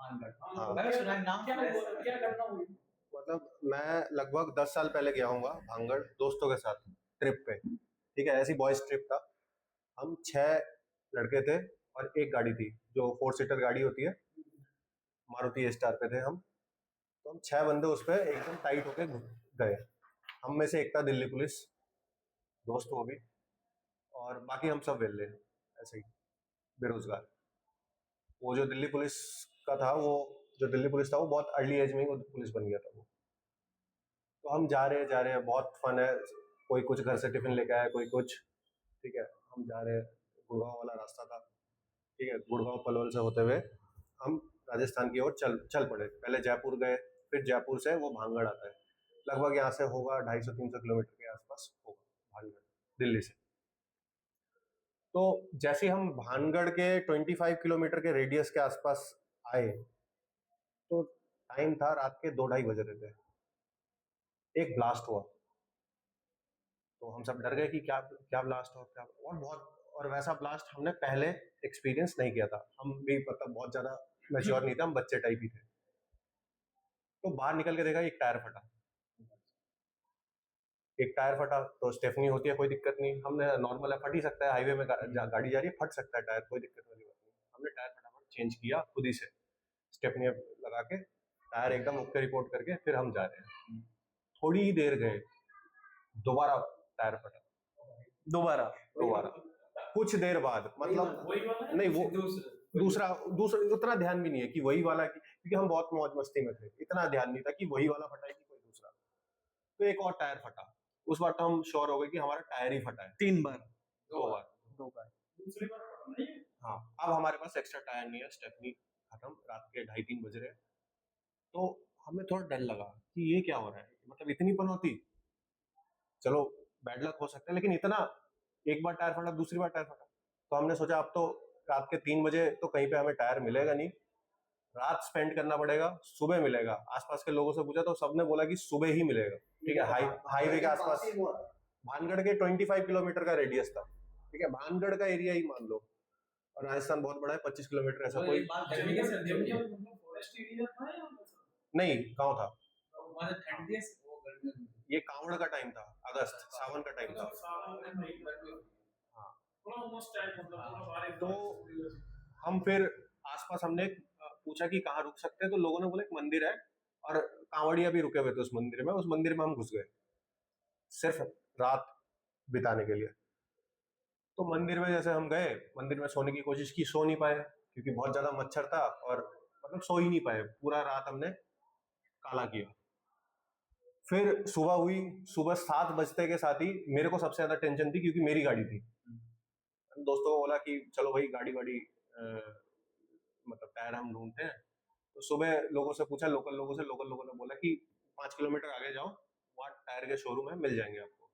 हाँ, मैंने सुना है नाम सुना है इसका। क्या घटना हुई? मतलब मैं लगभग 10 साल पहले गया हूँ भांगड़ दोस्तों के साथ ट्रिप पे। ठीक है, ऐसी बॉयज ट्रिप था। हम 6 लड़के थे और एक गाड़ी थी जो 4 सीटर गाड़ी होती है, मारुति ए स्टार पे थे हम। तो हम 6 बंदे उस पर एकदम टाइट होके गए। हम में से एक था दिल्ली पुलिस दोस्त वो भी, और बाकी हम सब वेले ऐसे ही बेरोजगार। वो जो दिल्ली पुलिस का था, वो जो दिल्ली पुलिस था वो बहुत अर्ली एज में ही वो पुलिस बन गया था वो। तो हम जा रहे हैं, बहुत फन है। कोई कुछ घर से टिफिन लेके आया, कोई कुछ। ठीक है, हम जा रहे हैं, गुड़गांव वाला रास्ता था। ठीक है, गुड़गांव पलवल से होते हुए हम राजस्थान की ओर चल पड़े। पहले जयपुर गए, फिर जयपुर से वो भानगढ़ आता है। लगभग यहाँ से होगा 250-300 किलोमीटर के आसपास होगा भानगढ़ दिल्ली से। तो जैसे हम भानगढ़ के 25 किलोमीटर के रेडियस के आसपास आए, तो टाइम था रात के 2-2:30 बज रहे थे। एक ब्लास्ट हुआ। तो हम सब डर गए कि क्या क्या ब्लास्ट हो, क्या। और बहुत, और वैसा ब्लास्ट हमने पहले एक्सपीरियंस नहीं किया था। हम भी मतलब बहुत ज्यादा मैच्योर नहीं थे, हम बच्चे टाइप ही थे। तो बाहर निकल के देखा, एक टायर फटा। एक टायर फटा तो स्टेफनी होती है, कोई दिक्कत नहीं। हमने नॉर्मल है, फट ही सकता है, हाईवे में गाड़ी जा रही है, फट सकता है टायर, कोई दिक्कत वाली बात नहीं। हमने टायर फटाफट चेंज किया खुद ही से, स्टेफनी लगा के टायर एकदम ओके रिपोर्ट करके फिर हम जा रहे हैं। थोड़ी ही देर गए, दोबारा टायर फटा। दोबारा दोबारा कुछ देर बाद, मतलब वही वाला है? नहीं, वो दूसरा दूसरा उतना ध्यान भी नहीं है कि वही वाला क्योंकि हम बहुत मौज मस्ती में थे, इतना ध्यान नहीं था कि वही वाला फटा है कि कोई दूसरा। तो एक और टायर फटा। उस बार तो हम श्योर हो गए कि हमारा टायर ही फटा है। 3 बार। 2 बार। दूसरी बार पता नहीं है। हाँ, अब हमारे पास एक्स्ट्रा टायर नहीं है, स्टेपनी खत्म, रात के 2:30-3 बज रहे हैं। तो हमें थोड़ा डर लगा कि ये क्या हो रहा है, मतलब इतनी पनौती। चलो बैड लक हो सकता है, लेकिन इतना, एक बार टायर फटा, दूसरी बार टायर फटा। तो हमने सोचा अब तो रात के 3 बजे तो कहीं पे हमें टायर मिलेगा नहीं, रात स्पेंड करना पड़ेगा, सुबह मिलेगा। आसपास के लोगों से पूछा तो सबने बोला कि सुबह ही मिलेगा। ठीक है, हाईवे के आसपास, भानगढ़ के 25 किलोमीटर का रेडियस था। ठीक है, भानगढ़ का एरिया ही मान लो, और राजस्थान बहुत बड़ा है, 25 किलोमीटर ऐसा कोई फॉरेस्ट एरिया था या नहीं, गाँव था। ठंडी वो गर्मी में। ये कांवड़ का टाइम था, अगस्त सावन का टाइम था। हाँ, थोड़ा उमस टाइप, मतलब थोड़ा बारिश। तो हम फिर आसपास हमने पूछा कि कहाँ रुक सकते हैं, तो लोगों ने बोला एक मंदिर है, और कांवड़िया भी रुके हुए थे उस मंदिर में। उस मंदिर में हम घुस गए सिर्फ रात बिताने के लिए। तो मंदिर में जैसे हम गए, मंदिर में सोने की कोशिश की, सो नहीं पाए क्योंकि बहुत ज्यादा मच्छर था, और मतलब सो ही नहीं पाए, पूरा रात हमने काला किया। फिर सुबह हुई, सुबह 7 बजते के साथ ही मेरे को सबसे ज्यादा टेंशन थी क्योंकि मेरी गाड़ी थी। दोस्तों को बोला कि चलो भाई गाड़ी वाड़ी, मतलब टायर हम ढूंढते हैं। तो सुबह लोगों से पूछा, लोकल लोगों ने बोला कि 5 किलोमीटर आगे जाओ, वहाँ टायर के शोरूम है, मिल जाएंगे आपको।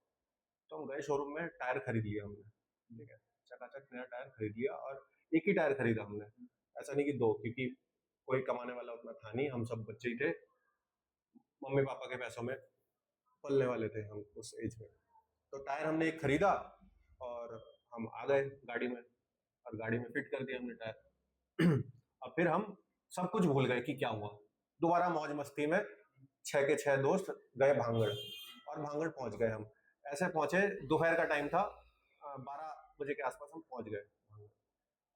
तो हम गए शोरूम में, टायर खरीद लिया हमने। ठीक है, चकाचक नया टायर खरीद लिया, और एक ही टायर खरीदा हमने, ऐसा नहीं कि दो, क्योंकि कोई कमाने वाला उतना था नहीं, हम सब बच्चे ही थे, मम्मी पापा के पैसों में पलने वाले थे हम उस एज में। तो टायर हमने एक खरीदा, और हम आ गए गाड़ी में, और गाड़ी में फिट कर दिया हमने टायर। अब फिर हम सब कुछ भूल गए कि क्या हुआ। दोबारा मौज मस्ती में 6 के 6 दोस्त गए भांगड़, और भांगड़ पहुंच गए हम। ऐसे पहुंचे, दोपहर का टाइम था, 12 बजे के आसपास हम पहुंच गए भांगड़।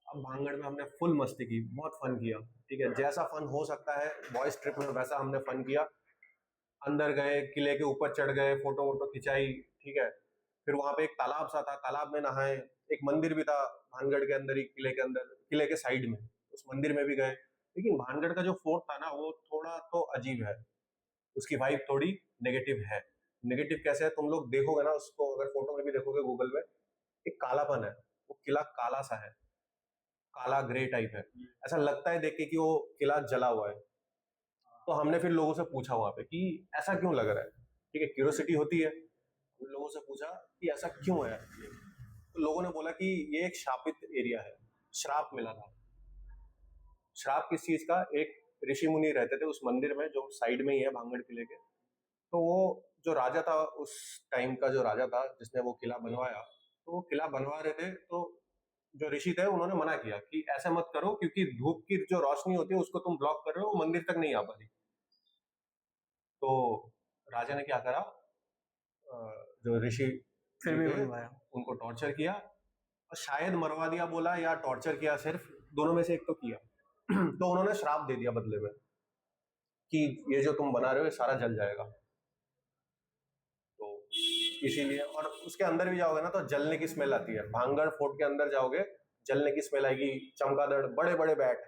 अब भांगड़ में हमने फुल मस्ती की, बहुत फन किया। ठीक है, जैसा फन हो सकता है बॉयज ट्रिप में, वैसा हमने फन किया। अंदर गए, किले के ऊपर चढ़ गए, फोटो वोटो खिंचाई। ठीक है, फिर वहां पे एक तालाब सा था, तालाब में नहाए। एक मंदिर भी था भानगढ़ के अंदर ही, किले के अंदर, किले के साइड में, उस मंदिर में भी गए। लेकिन भानगढ़ का जो फोर्ट था ना, वो थोड़ा तो अजीब है, उसकी वाइब थोड़ी नेगेटिव है। नेगेटिव कैसे है, तुम लोग देखोगे ना उसको, अगर फोटो में भी देखोगे गूगल में, एक कालापन है, वो किला काला सा है, काला ग्रे टाइप है, ऐसा लगता है देख के कि वो किला जला हुआ है। तो हमने फिर लोगों से पूछा वहां पे कि ऐसा क्यों लग रहा है। ठीक है, क्यूरियोसिटी होती है, उन लोगों से पूछा कि ऐसा क्यों है। तो लोगों ने बोला कि ये एक शापित एरिया है, श्राप मिला था। श्राप किस चीज का, एक ऋषि मुनि रहते थे उस मंदिर में, जो साइड में ही है भांगड़ किले के। तो वो जो राजा था, उस टाइम का जो राजा था जिसने वो किला बनवाया, तो वो किला बनवा रहे थे, तो जो ऋषि थे उन्होंने मना किया कि ऐसा मत करो, क्योंकि धूप की जो रोशनी होती है उसको तुम ब्लॉक कर रहे हो, वो मंदिर तक नहीं आ पा रही। तो राजा ने क्या करा, जो ऋषि फिर जी भी थे, बनवाया। उनको टॉर्चर किया, और शायद मरवा दिया बोला या टॉर्चर किया, सिर्फ दोनों में से एक तो किया। तो उन्होंने श्राप दे दिया बदले में कि ये जो तुम बना रहे हो ये सारा जल जाएगा। तो इसीलिए, और उसके अंदर भी जाओगे ना तो जलने की स्मेल आती है। भांगड़ फोर्ट के अंदर जाओगे, जलने की स्मेल आएगी, चमगादड़, बड़े बड़े बैट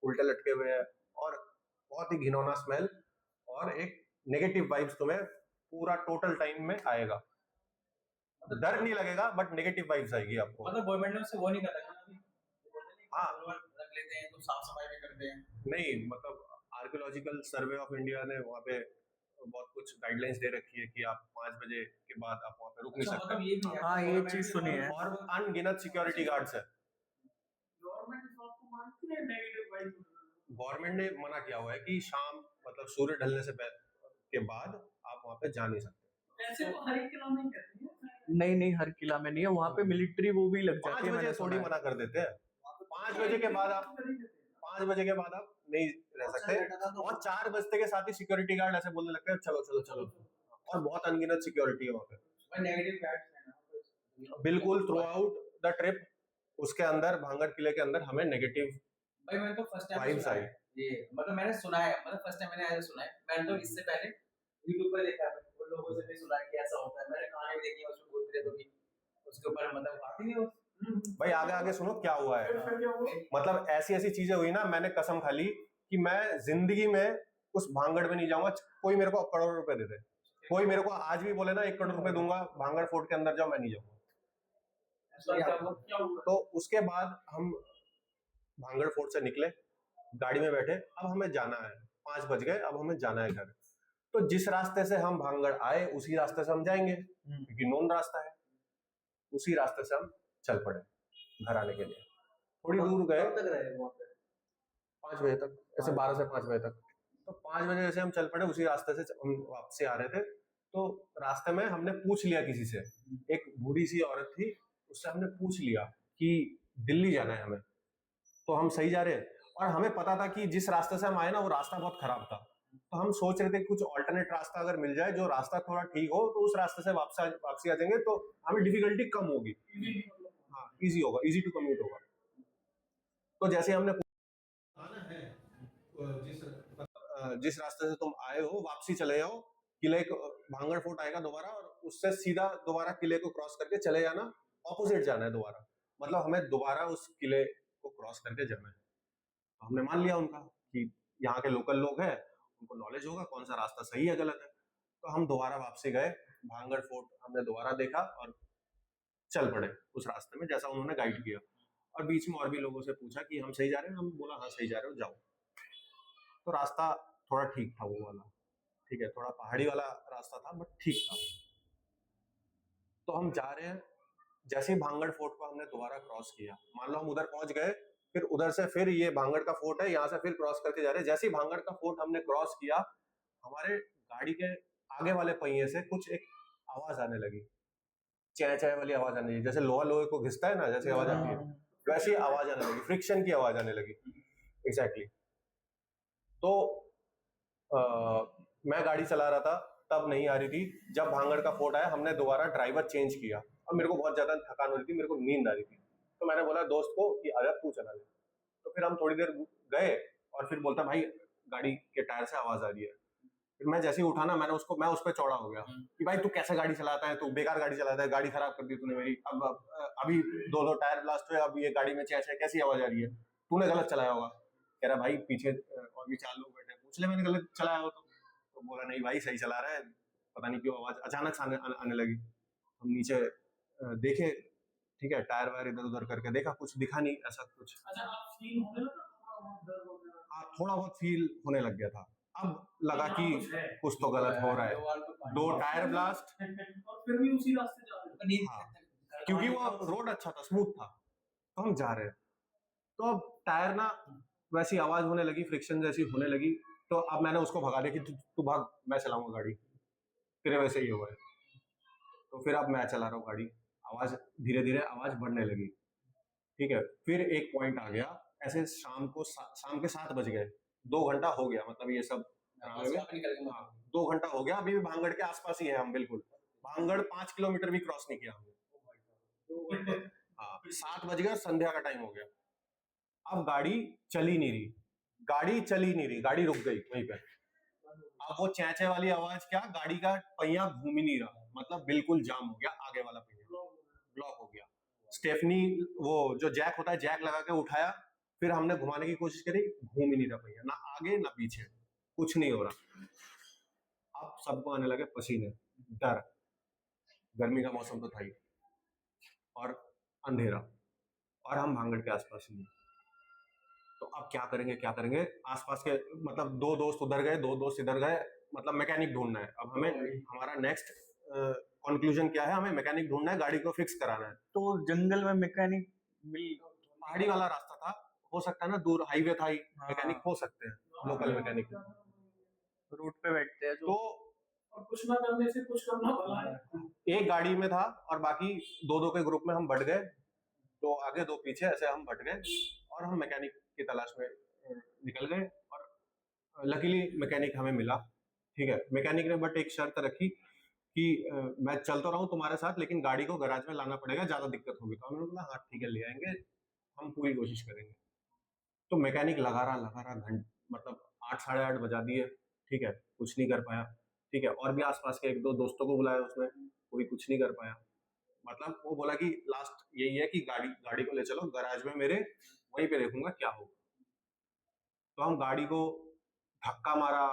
उल्टे लटके हुए हैं, और बहुत ही घिनौना स्मेल, और एक नेगेटिव वाइब्स तुम्हें पूरा टोटल टाइम में आएगा। डर नहीं लगेगा बट नेगेटिव वाइब्स आएगी आपको। मतलब गवर्नमेंट ने उससे वो नहीं करा कि हाँ। रख लेते हैं तो साफ सफाई भी करते हैं। नहीं, मतलब आर्कियोलॉजिकल सर्वे ऑफ इंडिया ने वहाँ पे बहुत कुछ गाइडलाइंस दे रखी है कि आप 5 बजे के बाद आप वहाँ पे रुक नहीं अच्छा, सकते, मतलब ये भी है। हाँ, ये चीज सुनी है। और अनगिनत सिक्योरिटी गार्ड्स है। गवर्नमेंट इस बात को मानती है नेगेटिव वाइब? गवर्नमेंट ने मना किया हुआ है कि शाम, मतलब सूर्य ढलने से के बाद आप वहाँ पे जा नहीं सकते। ऐसे तो हर एक किला में कहती है। नहीं नहीं, हर किला में नहीं है, वहाँ पे मिलिट्री वो भी लग 5 जाती है। बजे मैंने थोड़ी सुना है। मना कर देते हैं। 5 बजे के बाद आप 5 बजे के बाद आप नहीं रह सकते, और 4 बजते के साथ ही सिक्योरिटी गार्ड ऐसे बोलने लगते हैं चलो चलो चलो, और बहुत अनगिनत सिक्योरिटी है वहाँ पे। नेगेटिव गाइड्स है ना। बिल्कुल थ्रू आउट द ट्रिप उसके अंदर, भांगड़ किले के अंदर हमें नेगेटिव भाई मैंने तो फर्स्ट टाइम वाइब्स सुना आई। है ये, मतलब मैंने सुना है, मतलब फर्स्ट टाइम मैंने ऐसा सुना है। मैंने तो इससे पहले यूट्यूब पर देखा है, उन लोगों से भी सुना है कि ऐसा होता है। मैंने कहानी भी देखी है, उसमें बोलते रहे तो भी उसके ऊपर मतलब आती नहीं वो। भाई आगे आगे सुनो क्या हुआ है। मतलब ऐसी ऐसी चीजें हुई ना, मैंने कसम खा ली कि मैं जिंदगी में उस भांगड़ में नहीं जाऊंगा। कोई मेरे को करोड़ रुपए दे दे, कोई मेरे को आज भी बोले ना 1 करोड़ रुपए दूंगा, भांगड़ फोर्ट के अंदर जाओ, मैं नहीं जाऊंगा। तो उसके बाद हम भांगड़ फोर्ट से निकले, गाड़ी में बैठे, अब हमें जाना है, 5 बज गए, अब हमें जाना है घर। तो जिस रास्ते से हम भांगड़ आए उसी रास्ते से हम जाएंगे, क्योंकि नोन रास्ता है। उसी रास्ते से हम चल पड़े घर आने के लिए। थोड़ी दूर गए, 5 बजे तक, ऐसे 12 से 5 बजे तक। तो 5 बजे जैसे हम चल पड़े, उसी रास्ते से हम वापसी आ रहे थे। तो रास्ते में हमने पूछ लिया किसी से, एक बूढ़ी सी औरत थी, उससे हमने पूछ लिया कि दिल्ली जाना है हमें, तो हम सही जा रहे हैं। और हमें पता था कि जिस रास्ते से हम आए ना वो रास्ता बहुत खराब था, तो हम सोच रहे थे कुछ ऑल्टरनेट रास्ता अगर मिल जाए, जो रास्ता थोड़ा ठीक हो, तो उस रास्ते से वापसी आ जाएंगे, तो हमें डिफिकल्टी कम होगी। हाँ, इजी होगा, इजी टू कम्यूट होगा। तो जैसे हमने आना है, जिस रास्ते से तुम आए हो वापसी चले जाओ, किले को, भांगड़ फोर्ट आएगा दोबारा, और उससे सीधा दोबारा किले को क्रॉस करके चले जाना, ऑपोजिट जाना है दोबारा। मतलब हमें दोबारा उस किले को क्रॉस करके जाना है। तो हमने मान लिया उनका कि यहाँ के लोकल लोग हैं, उनको नॉलेज होगा कौन सा रास्ता सही है गलत है। तो हम दोबारा वापसी गए, भांगड़ फोर्ट हमने दोबारा देखा और चल पड़े उस रास्ते में जैसा उन्होंने गाइड किया। और बीच में और भी लोगों से पूछा कि हम सही जा रहे हैं, हम बोला हाँ सही जा रहे हो, जाओ। तो रास्ता थोड़ा ठीक था वो वाला, ठीक है, थोड़ा पहाड़ी वाला रास्ता था बट ठीक था। तो हम जा रहे हैं, जैसे ही भांगड़ फोर्ट को हमने दोबारा क्रॉस किया, मान लो हम उधर पहुंच गए, फिर उधर से फिर ये भांगड़ का फोर्ट है, यहाँ से फिर क्रॉस करके जा रहे हैं। जैसे ही भांगड़ का फोर्ट हमने क्रॉस किया, हमारे गाड़ी के आगे वाले पहिए से कुछ एक आवाज आने लगी, चै चै वाली आवाज आने लगी, जैसे लोहा लोहे को घिसता है ना, जैसे आवाज आती है, वैसी आवाज आने लगी, फ्रिक्शन की आवाज आने लगी। एग्जैक्टली। तो मैं गाड़ी चला रहा था, तब नहीं आ रही थी। जब भांगड़ का फोर्ट आया, हमने दोबारा ड्राइवर चेंज किया, और मेरे को बहुत ज्यादा थकान हो रही थी, मेरे को नींद आ रही थी। तो मैंने बोला दोस्त को कि आजा तू चला ले। तो फिर हम थोड़ी देर गए, और फिर बोलता भाई गाड़ी के टायर से आवाज आ रही है। फिर मैं जैसे ही उठा ना, मैं उस पर चौड़ा हो गया कि भाई तू कैसे गाड़ी चलाता है, तू बेकार गाड़ी चलाता है, गाड़ी खराब कर दी तूने मेरी। अब अभी 2 टायर ब्लास्ट हुए, अब ये गाड़ी में चै कैसी आवाज आ रही है, तूने गलत चलाया होगा। कह रहा भाई पीछे और भी 4 लोग बैठे, पूछ ले मैंने गलत चलाया हो तो बोला नहीं भाई सही चला रहा है, पता नहीं क्यों आवाज अचानक से आने लगी। हम नीचे देखे, ठीक है, टायर वायर इधर उधर करके देखा, कुछ दिखा नहीं ऐसा कुछ। अच्छा, आप फील होने लगा थोड़ा बहुत डर वगैरह? हाँ, थोड़ा बहुत फील होने लग गया था। अब लगा कि कुछ तो गलत हो रहा है। 2 टायर ब्लास्ट, और फिर भी उसी रास्ते जा रहे हो? हाँ, क्योंकि वो रोड अच्छा था, स्मूथ था, तो हम जा रहे हैं। तो अब टायर ना वैसी आवाज होने लगी, फ्रिक्शन जैसी होने लगी। तो अब मैंने उसको भगा दिया कि तू भाग, मैं चलाऊंगा गाड़ी। फिर वैसे ही हुआ है। तो फिर अब मैं चला रहा हूँ गाड़ी, आवाज धीरे धीरे आवाज बढ़ने लगी, ठीक है, फिर एक पॉइंट आ गया, ऐसे शाम के 7 बज गए, 2 घंटा हो गया, मतलब ये सब ड्रामे में। निकल गए हाँ, 2 घंटा हो गया, अभी भी भांगड़ के आसपास ही है हम, बिल्कुल भांगड़ 5 किलोमीटर भी क्रॉस नहीं किया हमने। हाँ, 7 बज गया, संध्या का टाइम हो गया। अब गाड़ी चली नहीं रही, गाड़ी रुक गई वहीं पे। अब वो चैंचे वाली आवाज क्या, गाड़ी का पहिया घूम ही नहीं रहा, मतलब बिल्कुल जाम हो गया, आगे वाला पहिया ब्लॉक हो गया। स्टेफनी, वो जो जैक होता है, जैक लगा के उठाया, फिर हमने घुमाने की कोशिश करी, घूम ही नहीं रहा पहिया, ना आगे ना पीछे, कुछ नहीं हो रहा। अब सबको आने लगे पसीने, डर, गर्मी का मौसम तो था ही, और अंधेरा, और हम भांगड़ के आसपास ही हैं। तो अब क्या करेंगे, आसपास के मतलब 2 दोस्त उधर गए, 2 दोस्त इधर गए, मतलब मैकेनिक ढूंढना है। अब हमें, हमारा नेक्स्ट कंक्लूजन क्या है, हमें मैकेनिक ढूंढना है, गाड़ी को फिक्स कराना है। तो जंगल में मैकेनिक मिल, पहाड़ी वाला रास्ता था, हो सकता है ना, दूर हाईवे था ही, मैकेनिक हो सकते हैं, लोकल मैकेनिक। रोड पे बैठते हैं तो और कुछ ना करने से कुछ करना भला है। एक गाड़ी में था, और बाकी 2-2 के ग्रुप में हम बढ़ गए, 2 आगे 2 पीछे, ऐसे हम बढ़ गए, और हम मैकेनिक की तलाश में निकल गए, और लकीली मैकेनिक हमें मिला। ठीक है, मैकेनिक ने बट एक शर्त रखी कि मैं चल तो रहा हूँ तुम्हारे साथ, लेकिन गाड़ी को गैराज में लाना पड़ेगा, ज्यादा दिक्कत होगी। तो हमने बोला हाँ ठीक है, ले आएंगे, हम पूरी कोशिश करेंगे। तो मैकेनिक लगा रहा मतलब 8 साढ़े 8 बजा दिए, ठीक है, कुछ नहीं कर पाया। ठीक है, और भी आसपास के 1-2 दोस्तों को बुलाया उसने, कोई कुछ नहीं कर पाया। मतलब वो बोला कि लास्ट यही है कि गाड़ी को ले चलो गैराज में मेरे, वहीं पे देखूंगा क्या होगा। तो हम गाड़ी को धक्का मारा,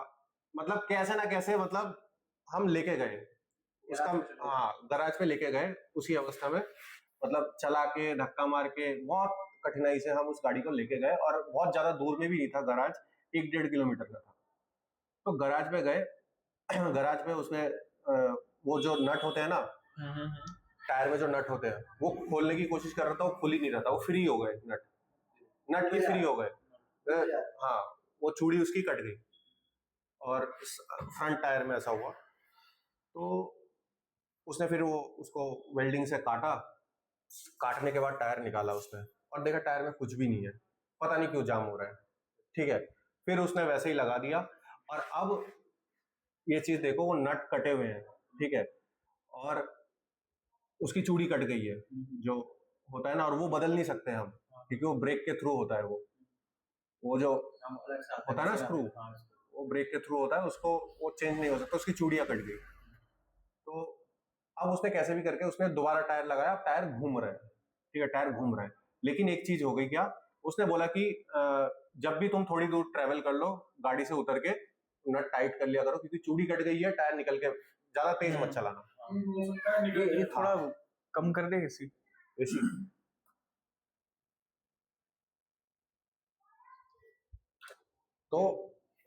मतलब कैसे ना कैसे, मतलब हम लेके गए उसका, हाँ गैराज पे लेके गए उसी अवस्था में, मतलब चला के धक्का मार के बहुत कठिनाई से हम उस गाड़ी को लेके गए, और बहुत ज्यादा दूर में भी नहीं था गैराज, 1-1.5 किलोमीटर का था। तो गैराज पे गए, गैराज पे उसने वो जो नट होते हैं ना, टायर में जो नट होते हैं, वो खोलने की कोशिश कर रहा था, वो खुल ही नहीं रहा था, वो फ्री हो गए नट भी फ्री हो गए। हाँ, वो चूड़ी उसकी कट गई, और फ्रंट टायर में ऐसा हुआ। तो उसने फिर वो उसको वेल्डिंग से काटने के बाद टायर निकाला उसने, और देखा टायर में कुछ भी नहीं है, पता नहीं क्यों जाम हो रहा है। ठीक है, फिर उसने वैसे ही लगा दिया, और अब ये चीज देखो, वो नट कटे हुए हैं, ठीक है, और उसकी चूड़ी कट गई है, जो होता है ना, और वो बदल नहीं सकते हम, क्योंकि वो ब्रेक के थ्रू होता है, वो जो होता है ना स्क्रू, वो ब्रेक के थ्रू होता है, उसको वो चेंज नहीं हो सकता, उसकी चूड़ियां कट गई। तो अब उसने कैसे भी करके उसने दोबारा टायर लगाया, अब टायर घूम रहा है, ठीक है, टायर घूम रहा है। लेकिन एक चीज हो गई क्या, उसने बोला कि जब भी तुम थोड़ी दूर ट्रेवल कर लो, गाड़ी से उतर के नट टाइट कर लिया करो, क्योंकि चूड़ी कट गई है, टायर निकल के, ज्यादा तेज मत चलाना। हो सकता है निकल ये जाए। थोड़ा कम कर दे इसी। तो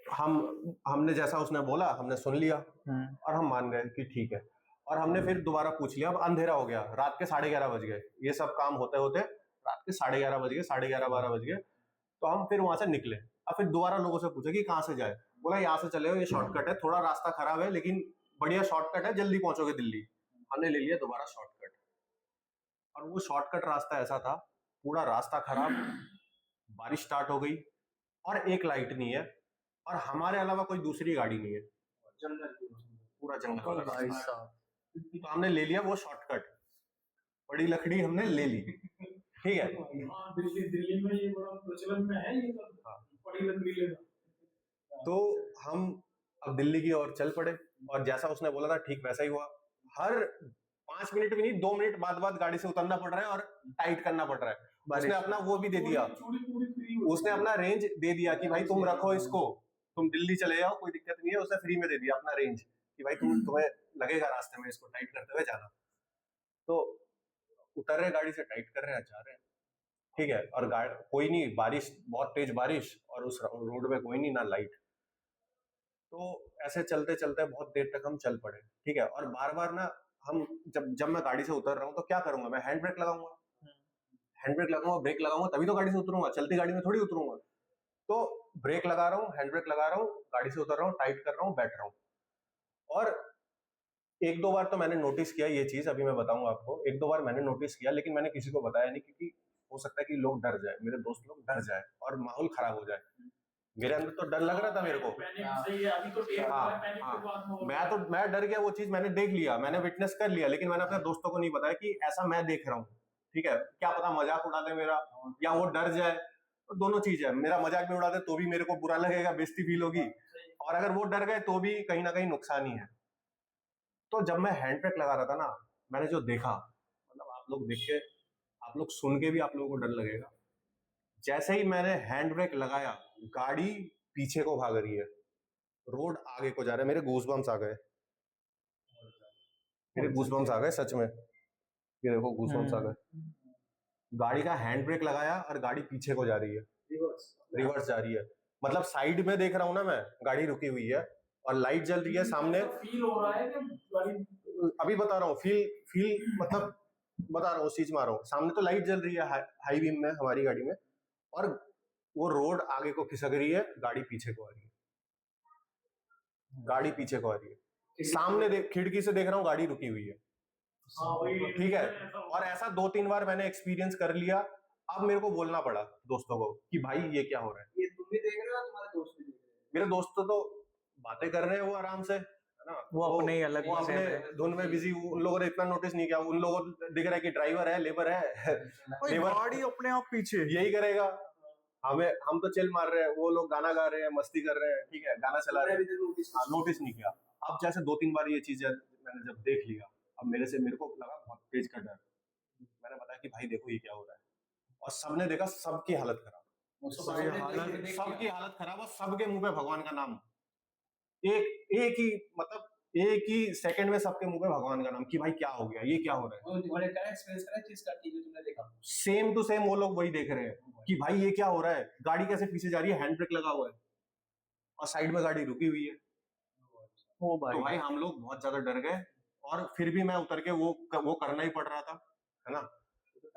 हमने जैसा उसने बोला, हमने सुन लिया, और हम मान गए कि ठीक है, और हमने फिर दोबारा पूछ लिया। अब अंधेरा हो गया, रात के 11:30 बज गए, ये सब काम होते होते रात के 11:30 बज गए, 11:30-12 बज गए। तो हम फिर वहां से निकले, अब फिर दोबारा लोगों से पूछे कि कहाँ से जाए, बोला यहाँ से चले हो, ये शॉर्टकट है, थोड़ा रास्ता खराब है लेकिन बढ़िया शॉर्टकट है, जल्दी पहुंचोगे दिल्ली। हमने ले लिया दोबारा शॉर्टकट, और वो शॉर्टकट रास्ता ऐसा था, पूरा रास्ता खराब, बारिश स्टार्ट हो गई, और एक लाइट नहीं है, और हमारे अलावा कोई दूसरी गाड़ी नहीं है, पूरा जंगल वाला भाई रास्ता। साहब, तो हमने ले लिया वो शॉर्टकट, बड़ी लकड़ी हमने ले ली, ठीक है। हाँ, दिल्ली में ये बड़ा प्रचलन में है ये सब, हाँ। बड़ी लकड़ी लेना। तो हम अब दिल्ली की ओर चल पड़े, और जैसा उसने बोला था ठीक वैसा ही हुआ। हर 5 मिनट भी नहीं, 2 मिनट बाद गाड़ी से उतरना पड़ रहा है, और टाइट करना पड़ रहा है। उसने अपना वो भी दे दिया, चूड़ी पूरी फ्री हो उसने अपना रेंज दे दिया कि भाई तुम रखो इसको, तुम दिल्ली चले जाओ, कोई दिक्कत नहीं है। उसने फ्री में दे दिया अपना रेंज कि भाई तुम्हें लगेगा रास्ते में इसको टाइट करते हुए जाना। तो उतर रहे गाड़ी से, टाइट कर रहे हैं, जा रहे हैं, ठीक है, और कोई नहीं, बारिश, बहुत तेज बारिश, और उस रोड में कोई नहीं, ना लाइट। तो ऐसे चलते चलते बहुत देर तक हम चल पड़े, ठीक है, और बार बार ना हम जब मैं गाड़ी से उतर रहा हूँ तो क्या करूंगा, मैं हैंड ब्रेक लगाऊंगा, ब्रेक लगाऊंगा, तभी तो गाड़ी से उतरूंगा, चलती गाड़ी में थोड़ी उतरूंगा। तो ब्रेक लगा रहा हूँ, हैंड ब्रेक लगा रहा हूँ, गाड़ी से उतर रहा हूँ, टाइट कर रहा हूँ, बैठ रहा हूँ। और 1-2 बार तो मैंने नोटिस किया ये चीज, अभी मैं बताऊंगा आपको, 1-2 बार मैंने नोटिस किया, लेकिन मैंने किसी को बताया नहीं, क्योंकि हो सकता है कि लोग डर जाए, मेरे दोस्त लोग डर जाए और माहौल खराब हो जाए। मेरे अंदर तो डर लग रहा था मेरे को। पैनिक सही है, अभी तो टेक हुआ है, पैनिक के बाद माहौल मैं डर गया, वो चीज मैंने देख लिया, मैंने विटनेस कर लिया, लेकिन मैंने अपने दोस्तों को नहीं बताया कि ऐसा मैं देख रहा हूँ। ठीक है, क्या पता मजाक उड़ा दे मेरा, या वो डर जाए, तो दोनों चीज है। मेरा मजाक भी उड़ा दे तो भी मेरे को बुरा लगेगा, बेइज्जती फील होगी, और अगर वो डर गए तो भी कहीं ना कहीं नुकसान ही है। तो जब मैं हैंड ब्रेक लगा रहा था ना, मैंने जो देखा, मतलब आप लोग देख के, आप लोग सुन के भी आप लोगों को डर लगेगा। जैसे ही मैंने हैंड ब्रेक लगाया, गाड़ी पीछे को भाग रही है, रोड आगे को जा रहा है। मेरे गूज़बम्स आ गए, सच में। ये देखो गूज़बम्स आ गए। गाड़ी का हैंड ब्रेक लगाया और गाड़ी पीछे को जा रही है, रिवर्स जा रही है। मतलब साइड में देख रहा हूँ ना मैं, गाड़ी रुकी हुई है और लाइट जल रही है सामने। फील हो रहा है कि गाड़ी अभी बता रहा हूँ, फील मतलब बता रहा हूँ, उस चीज में आ रहा हूँ। सामने तो लाइट जल रही है हाई बीम में हमारी गाड़ी में, और वो रोड आगे को खिसक रही है, गाड़ी पीछे को आ रही है, गाड़ी पीछे को आ रही है। सामने खिड़की से देख रहा हूँ, गाड़ी रुकी हुई है। हाँ वही ठीक है, और ऐसा 2-3 बार मैंने एक्सपीरियंस कर लिया। अब मेरे को बोलना पड़ा दोस्तों को कि भाई ये क्या हो रहा है। ये तुम भी देख रहे हो, तुम्हारे दोस्त भी देख रहे हैं? मेरे दोस्त तो बातें कर रहे हैं, वो आराम से, है ना, वो अपने ही अलग वो मजे अपने में। धुन में बिजी। उन लोगों ने इतना नोटिस नहीं किया। उन लोगों को दिख रहा है कि ड्राइवर है, लेबर है, भाई लेबर गाड़ी अपने आप पीछे। यही करेगा। हम तो चिल मार रहे हैं, वो लोग गाना गा रहे हैं, मस्ती कर रहे हैं, ठीक है, गाना चला रहे हैं, नोटिस नहीं किया। अब जैसे 2-3 बार ये चीजें मैंने जब देख लिया, अब मेरे को लगा बहुत तेज का डर। मैंने बताया कि भाई देखो ये क्या हो रहा है, और सबने देखा, सबकी हालत खराब, सबकी हालत खराब, और सबके मुंह पे भगवान का नाम। एक ही मतलब एक ही सेकंड में सबके मुंह पे भगवान का नाम कि भाई क्या हो गया, ये क्या हो रहा है। वो एक्सपीरियंस करा चीज का, जो तुमने देखा। सेम टू सेम वो लोग वही देख रहे हैं कि भाई ये क्या हो रहा है, गाड़ी कैसे पीछे जा रही है, हैंड ब्रेक लगा हुआ है और साइड में गाड़ी रुकी हुई है। ओ तो भाई हम लोग बहुत ज्यादा डर गए, और फिर भी मैं उतर के वो करना ही पड़ रहा था, है ना।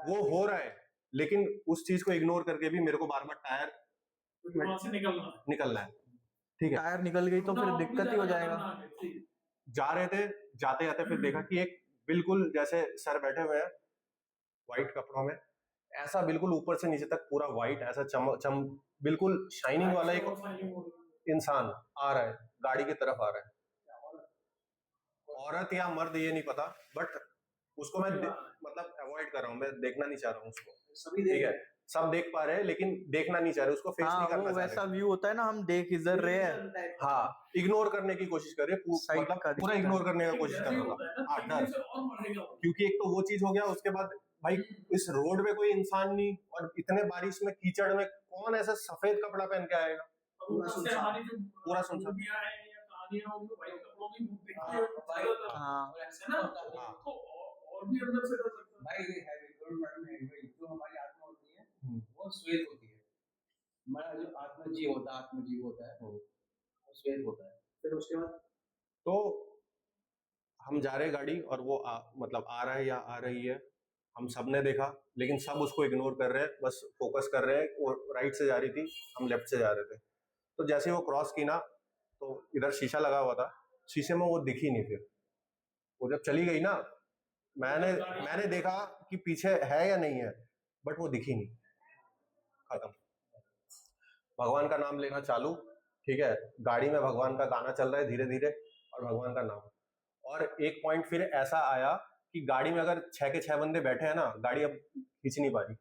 वो हो रहा है, लेकिन उस चीज को इग्नोर करके भी मेरे को बार बार टायर वहां से निकलना है। ठीक है, टायर निकल गई तो फिर दिक्कत ही हो जाएगा। जा रहे थे, जाते जाते फिर देखा कि एक बिल्कुल जैसे सर बैठे हुए हैं व्हाइट कपड़ों में, ऐसा बिल्कुल ऊपर से नीचे तक पूरा व्हाइट, ऐसा चम बिल्कुल शाइनिंग वाला एक इंसान आ रहा है, गाड़ी की तरफ आ रहा है। औरत या मर्द ये नहीं पता, बट उसको मैं मतलब अवॉइड कर रहा हूँ, मैं देखना नहीं चाह रहा हूँ उसको। सभी ठीक है, सब देख पा रहे हैं लेकिन देखना नहीं चाह रहे, उसको फेस नहीं हाँ, करना वो चाह वैसा रहे। व्यू होता है ना, हम देख इधर रहे हैं। हाँ, इग्नोर करने की कोशिश कर रहे हैं, साइड का मतलब पूरा दिखता है। इग्नोर करने का कोशिश कर रहा था। हाँ, डर, क्योंकि एक तो वो चीज हो गया, उसके बाद भाई इस रोड में कोई इंसान नहीं, और इतने बारिश में कीचड़ में कौन ऐसा सफेद कपड़ा पहन के आएगा, पूरा सुनसान। हाँ और भी अंदर से डर लगता है। भाई जो हमारी आत्मा होती है वो श्वेत होती है। हमारा जो आत्मजीव होता है वो श्वेत होता है। फिर उसके बाद तो हम जा रहे गाड़ी, और वो मतलब आ रहा है या आ रही है, हम सब ने देखा, लेकिन सब उसको इग्नोर कर रहे हैं, बस फोकस कर रहे हैं। वो राइट से जा रही थी, हम लेफ्ट से जा रहे थे। तो जैसे वो क्रॉस की ना, तो इधर शीशा लगा हुआ था, शीशे में वो दिखी नहीं। फिर वो जब चली गई ना, मैंने देखा कि पीछे है या नहीं है, बट वो दिखी नहीं, खत्म। भगवान का नाम लेना चालू, ठीक है, गाड़ी में भगवान का गाना चल रहा है धीरे धीरे, और भगवान का नाम। और एक पॉइंट फिर ऐसा आया कि गाड़ी में अगर 6 के 6 बंदे बैठे हैं ना, गाड़ी अब खींच नहीं पा रही,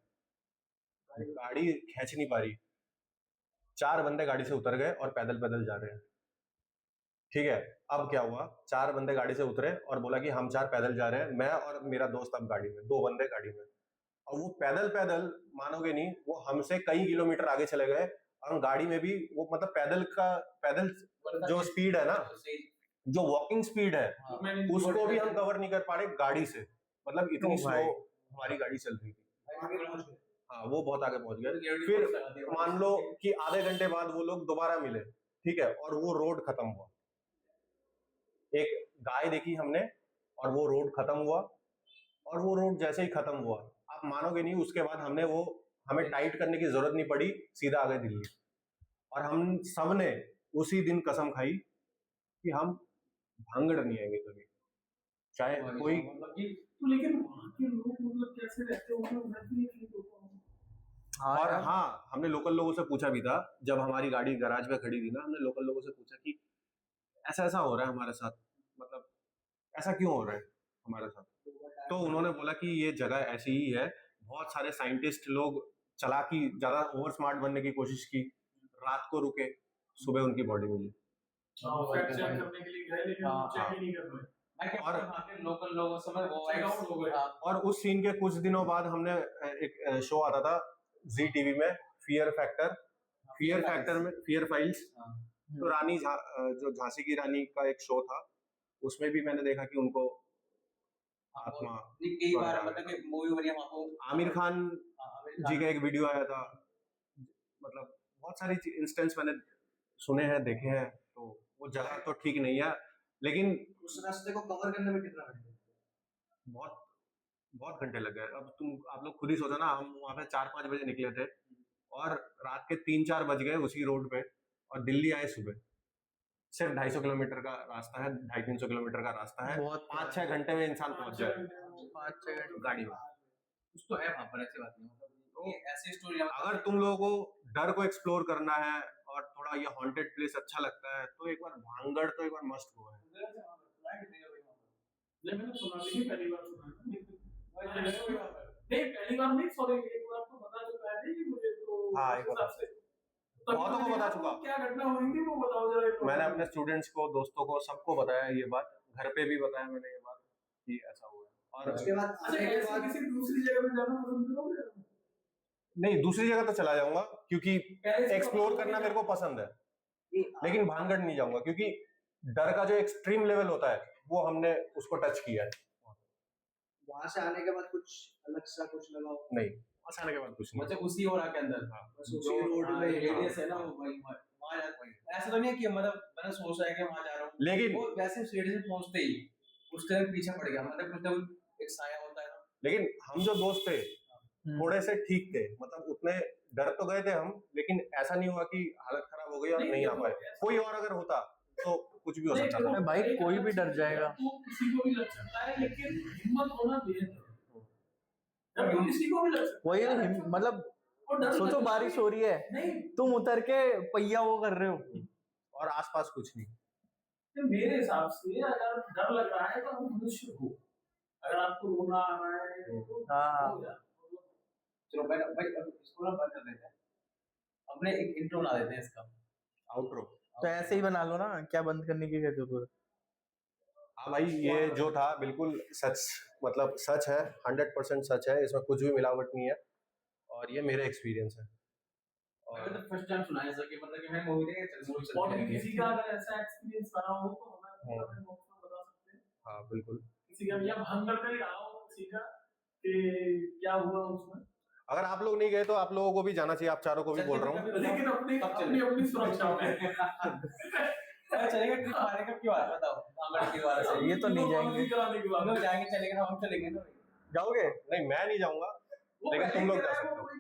गाड़ी खींच नहीं पा रही। 4 बंदे गाड़ी से उतर गए और पैदल पैदल जा रहे हैं। ठीक है, अब क्या हुआ, 4 बंदे गाड़ी से उतरे और बोला कि हम 4 पैदल जा रहे हैं, मैं और मेरा दोस्त अब गाड़ी में, 2 बंदे गाड़ी में। और वो पैदल पैदल, मानोगे नहीं, वो हमसे कई किलोमीटर आगे चले गए, और गाड़ी में भी वो मतलब पैदल जो स्पीड है ना, जो वॉकिंग स्पीड है, उसको भी हम कवर नहीं कर पा रहे गाड़ी से। मतलब इतनी स्लो हमारी गाड़ी चल रही थी। हाँ, वो बहुत आगे पहुंच गए। फिर मान लो कि आधे घंटे बाद वो लोग दोबारा मिले, ठीक है, और वो रोड खत्म हुआ। एक गाय देखी हमने, और वो रोड खत्म हुआ, और वो रोड जैसे ही खत्म हुआ, आप मानोगे नहीं, उसके बाद हमें टाइट करने की जरूरत नहीं पड़ी, सीधा आ गए दिल्ली। और हम सब ने उसी दिन कसम खाई कि हम भांगड़ नहीं आएंगे कभी, चाहे कोई। तो लेकिन वहाँ के लोग मतलब कैसे रहते होंगे, उधर भी नहीं होता होगा। हाँ और यार, हाँ, हमने लोकल लोगों से पूछा भी था, जब हमारी गाड़ी गैराज में खड़ी थी ना, हमने लोकल लोगों से पूछा कि ऐसा ऐसा हो रहा है हमारे साथ, मतलब ऐसा क्यों हो रहा है हमारे साथ। तो उन्होंने बोला कि ये जगह ऐसी ही है, बहुत सारे साइंटिस्ट लोग चालाकी, ज्यादा ओवर स्मार्ट बनने की कोशिश की, रात को रुके, सुबह उनकी बॉडी मिली। फैक्ट चेक करने के लिए गए लेकिन हाँ, चेक हाँ। ही नहीं कर पाए। मैं क्या और- वहाँ के लोकल लोगों से मैं वो Check out हो गए। और उस सीन के कुछ दिनों बाद हमने एक शो आता था जी टीवी में, फियर फैक्टर में फियर फाइल्स। तो रानी जो झांसी की रानी का एक शो था, उसमें भी मैंने देखा कि उनको आत्मा, कई बार मतलब कि मूवी बनी है वहाँ को आमिर खान आमिर जी खान का एक वीडियो आया था, मतलब बहुत सारी इंस्टेंस मैंने सुने हैं, देखे हैं। तो वो जगह तो ठीक नहीं है, लेकिन उस रास्ते को कवर करने में कितना टाइम लगता बहुत बहुत घंटे लग गए। अब आप लोग खुद ही सोचो ना, हम वहाँ पे 4-5 बजे निकले थे और रात के 3-4 बज गए उसी रोड पे, और दिल्ली आए सुबह। सिर्फ 250 किलोमीटर का रास्ता है, 250-300 किलोमीटर का रास्ता है, बहुत 5-6 घंटे में इंसान पहुंच जाए 5-6 घंटे गाड़ी में। कुछ तो है वहाँ पर, ऐसी बात नहीं मतलब ये ऐसी स्टोरी अगर तुम लोगों को डर को एक्सप्लोर करना है और थोड़ा ये हॉन्टेड प्लेस अच्छा लगता है, तो एक बार भांगड़ तो एक बार मस्ट गो है। नहीं मैंने सुना भी नहीं, पहली बार सुना है। नहीं पहली बार नहीं, सॉरी, एक बार तो बता चुका है कि मुझे, तो हाँ, उस एक बार। हिसाब से बहुतों को बता चुका। क्या घटना हुई थी वो बताओ जरा एक बार। मैंने अपने स्टूडेंट्स को, दोस्तों को, सबको बताया ये बात, घर पे भी बताया मैंने ये बात कि ऐसा हुआ है। और उसके बाद अच्छा, आने के ऐसे बाद किसी दूसरी जगह पे जाना पसंद करोगे? नहीं, दूसरी जगह तो चला जाऊंगा क्योंकि पहले से एक्सप्लोर पता करना होगा मेरे को पसंद है, ये लेकिन भानगढ़ नहीं जाऊंगा क्योंकि डर का जो एक्सट्रीम लेवल होता है वो हमने उसको टच किया है। वहां से आने के बाद कुछ अलग सा कुछ लगा हो? नहीं, बस आने के बाद कुछ नहीं। मतलब उसी ओरा के अंदर था बस उसी रोड में रेडियस है ना वो वहाँ ऐसा तो नहीं है कि मतलब मैंने सोच रहा है कि वहाँ जा रहा हूँ, लेकिन वो वैसे रेडियस में पहुँचते ही उस टाइम पीछे पड़ गया, मतलब कुछ ना कुछ एक साया होता है ना। लेकिन हम जो दोस्त थे थोड़े से ठीक थे, मतलब उतने डर तो गए थे हम, लेकिन ऐसा नहीं हुआ कि हालत खराब हो गई और नहीं आ पाए। कोई और अगर होता तो कुछ भी हो सकता था। अरे भाई, कोई भी डर जाएगा। तो किसी को भी लग सकता है, लेकिन हिम्मत होना बेहद है। जब किसी को भी लग सकता वही है, मतलब और डर सोचो लगता बारिश है। हो रही है, नहीं, तुम उतर के पहिया वो कर रहे हो, और आसपास कुछ नहीं। तो मेरे हिसाब से अगर डर लग रहा है तो वो मनुष्य हो, अगर आपको रोना आ रहा है तो हाँ। हो जाए। चलो भाई अब इसको ना बंद कर देते हैं, अपने एक इंट्रो बना देते हैं इसका। आउटरो। तो ऐसे ही बना लो ना, क्या बंद करने की क्या जरूरत। हाँ भाई, ये जो था बिल्कुल सच, मतलब सच है, 100% सच है, इसमें कुछ भी मिलावट नहीं है, और ये मेरे एक्सपीरियंस है। मैंने तो फर्स्ट टाइम सुना है सर कि मतलब कि मैं मूवी देखे चल मूवी और चलती किसी का अगर ऐसा एक्सपीरियंस रहा हो तो हमें कमेंट बॉक्स में बता सकते हैं। हाँ बिल्कुल। किसी का या भांगड़ का ही रहा हो किसी का कि क्या हुआ उसमें, अगर आप लोग नहीं गए तो आप लोगों को भी जाना चाहिए, आप चारों को भी बोल रहा हूँ। लेकिन अपनी कब अपनी चले? अपनी सुरक्षा में। चलेगा ट्रिप मारने का क्यों आता बताओ, भांगड़ की बात है ये तो नहीं जाएंगे। कराने के हम बाद लोग जाएंगे, चलेंगे ना, हम चलेंगे ना। जाओगे? नहीं, मैं नहीं जाऊंगा, वो लेकिन पहले तुम लोग कह जा रहा है, सकते वो हो। कोई